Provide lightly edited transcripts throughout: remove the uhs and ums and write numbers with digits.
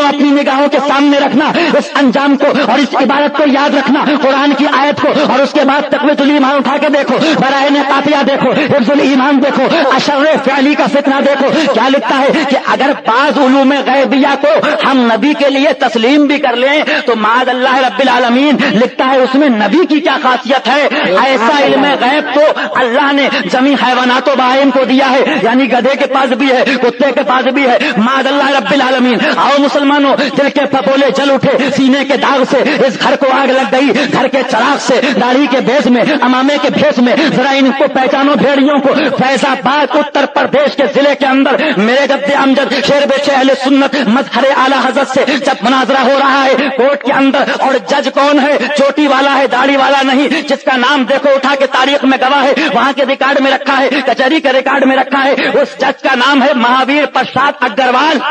अपनी निगाहों के सामने रखना, इस अंजाम को और इस इबारत को याद रखना, कुरान की आयत को, और उसके बाद तक़वीतुल ईमान उठा के देखो, बराए काफिया देखो, हिफ्जुल ईमान देखो, अशर्रे फ़िअली का फितना देखो। क्या लिखता है कि अगर बाज़ उलूम गैबिया को हम नबी के लिए तस्लीम भी कर लें तो माद अल्लाह रब्बिल आलमीन लिखता है उसमें नबी की क्या खासियत है। ऐसा इल्म गैब तो अल्लाह ने जमी हैवानात बहाइम को दिया है, यानी गधे के पास भी है, कुत्ते के पास भी है, माद अल्लाह रब्बिल आलमीन। आओ मुसलमानों, दिल के फपोले जल उठे, सीने के दाग से इस घर को आग लग गई, घर के चराग से, दाढ़ी के भेष में, अमामे के भेष में, जरा इनको पहचानो भेड़ियों को। फैजाबाद उत्तर प्रदेश के जिले के अंदर मेरे जद्दे अमजद शेर बेचे अहले सुन्नत मजहर आला हजरत से जब मुनाजरा हो रहा है कोर्ट के अंदर, और जज कौन है? चोटी वाला है, दाढ़ी वाला नहीं, जिसका नाम देखो उठा के तारीख में गवाह है, वहां के रिकॉर्ड में रखा है, कचहरी के रिकॉर्ड में रखा है। उस जज का नाम है महावीर प्रसाद अग्रवाल।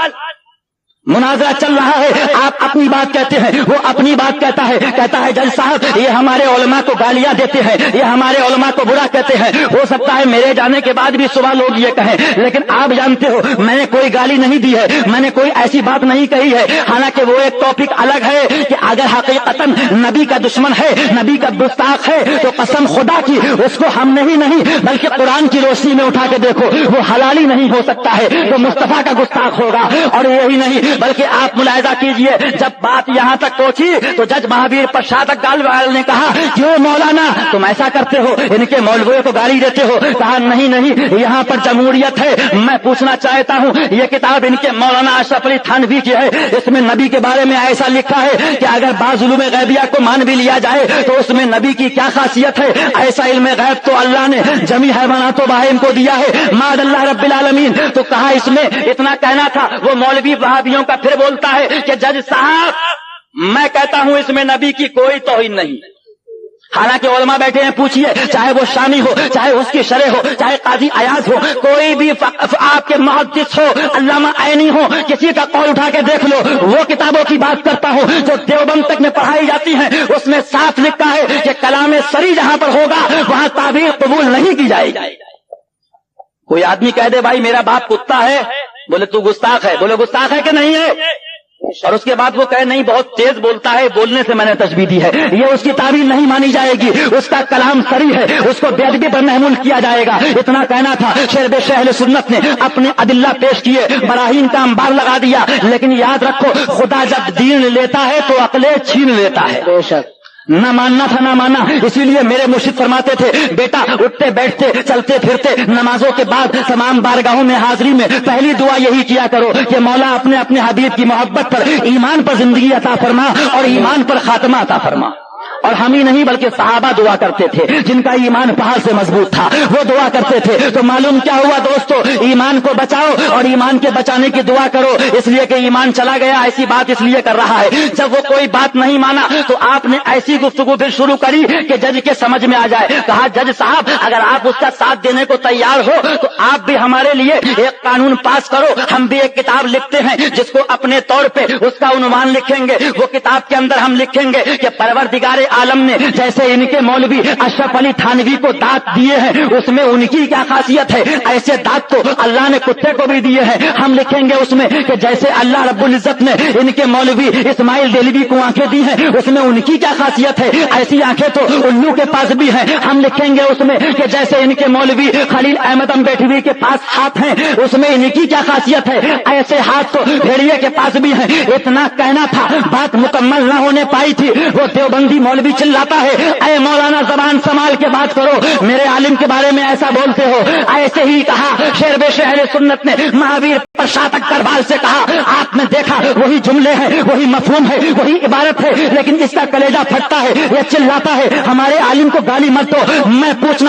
मुनाजरा चल रहा है, आप अपनी बात कहते हैं, वो अपनी बात कहता है जज साहब ये हमारे उलमा को गालियां देते हैं, ये हमारे उलमा को बुरा कहते हैं। हो सकता है मेरे जाने के बाद भी सुबह लोग ये कहें, लेकिन आप जानते हो मैंने कोई गाली नहीं दी है, मैंने कोई ऐसी बात नहीं कही है। हालांकि वो एक टॉपिक अलग है कि अगर हकीकतन नबी का दुश्मन है, नबी का गुस्ताख है, तो कसम खुदा की उसको हमने ही नहीं बल्कि कुरान की रोशनी में उठा के देखो, वो हलाली नहीं हो सकता है, तो मुस्तफा का गुस्ताख होगा। और यही नहीं बल्कि आप मुलाहिजा कीजिए, जब बात यहां तक पहुंची तो जज महावीर प्रसाद अग्रवाल ने कहा क्यों मौलाना तुम ऐसा करते हो, इनके मौलवियों को गाली देते हो? कहा नहीं नहीं, यहां पर जमहूरियत है। मैं पूछना चाहता हूं, ये किताब इनके मौलाना अशरफ अली थानवी की है, इसमें नबी के बारे में ऐसा लिखा है कि अगर बाज़ उलूम गैबिया को मान भी लिया जाए तो उसमें नबी की क्या खासियत है? ऐसा इल्म गैब तो अल्लाह ने जमी हैवानात बहाइम को दिया है, माद अल्लाह रब्बिल आलमीन। तो कहा इसमें इतना कहना था। वो मौलवी वहाबियों का फिर बोलता है कि जज साहब मैं कहता हूं इसमें नबी की कोई तौहीन नहीं। हालांकि उलमा बैठे हैं, पूछिए, चाहे वो शामी हो, चाहे उसकी शरह हो, चाहे काजी अयाज हो, कोई भी आपके मुहद्दिस हो, अल्लामा ऐनी हो, किसी का कौल उठा के देख लो। वो किताबों की बात करता हूं जो देवबंद तक में पढ़ाई जाती हैं, उसमें साफ लिखा है कि कलाम सरी जहां पर होगा वहां ताबीर कबूल नहीं की जाएगी। कोई आदमी कह दे भाई मेरा बाप कुत्ता है, बोले तू गुस्ताख है, बोले गुस्ताख है कि नहीं है? और उसके बाद वो कहे नहीं बहुत तेज बोलता है, बोलने से मैंने तशबीह दी है, ये उसकी ताबीर नहीं मानी जाएगी, उसका कलाम सरी है, उसको बेअदबी पर महमूल किया जाएगा। इतना कहना था। शेर बेशे अहले सुन्नत ने अपने अदिल्ला पेश किए, बराहीन का अंबार लगा दिया, लेकिन याद रखो खुदा जब दीन लेता है तो अक्लें छीन लेता है। बेशक न मानना था, ना माना। इसीलिए मेरे मुर्शिद फरमाते थे बेटा उठते बैठते चलते फिरते नमाजों के बाद तमाम बारगाहों में हाजिरी में पहली दुआ यही किया करो कि मौला अपने अपने हबीब की मोहब्बत पर, ईमान पर जिंदगी अता फरमा और ईमान पर खात्मा अता फरमा। और हम ही नहीं बल्कि सहाबा दुआ करते थे, जिनका ईमान पहाड़ से मजबूत था, वो दुआ करते थे। तो मालूम क्या हुआ दोस्तों, ईमान को बचाओ और ईमान के बचाने की दुआ करो, इसलिए कि ईमान चला गया ऐसी बात इसलिए कर रहा है। जब वो कोई बात नहीं माना तो आपने ऐसी गुफ्तगू फिर शुरू करी कि जज के समझ में आ जाए। कहा जज साहब अगर आप उसका साथ देने को तैयार हो तो आप भी हमारे लिए एक कानून पास करो, हम भी एक किताब लिखते हैं जिसको अपने तौर पे उसका उन्वान लिखेंगे। वो किताब के अंदर हम लिखेंगे कि परवरदिगार आलम ने जैसे इनके मौलवी अशरफ अली थानवी को दांत दिए हैं उसमें उनकी क्या खासियत है, ऐसे दांत तो अल्लाह ने कुत्ते को भी दिए हैं। हम लिखेंगे उसमें कि जैसे अल्लाह रब्बुल इज्जत ने इनके मौलवी इस्माइल देलवी को आंखें दी हैं उसमें उनकी क्या खासियत है, ऐसी आंखें तो उल्लू के पास भी हैं। हम लिखेंगे उसमें कि जैसे इनके मौलवी खलील अहमद अम्बेडवी के पास हाथ हैं उसमें इनकी क्या खासियत है, ऐसे हाथ तो भेड़िए के पास भी हैं। इतना कहना था, बात मुकम्मल न होने पाई थी। वो देवबंदी मौलवी चिल्लाता है ऐ मौलाना जबान संभाल के बात करो, मेरे आलिम के बारे में ऐसा बोलते हो। ऐसे ही कहा शेर बेशे अहले सुन्नत ने महावीर प्रसाद अग्रवाल से कहा, आपने देखा वही जुमले हैं, वही मफहूम है, वही इबारत है, लेकिन इसका कलेजा फटता है, ये चिल्लाता है हमारे आलिम को गाली मत दो। मैं पूछना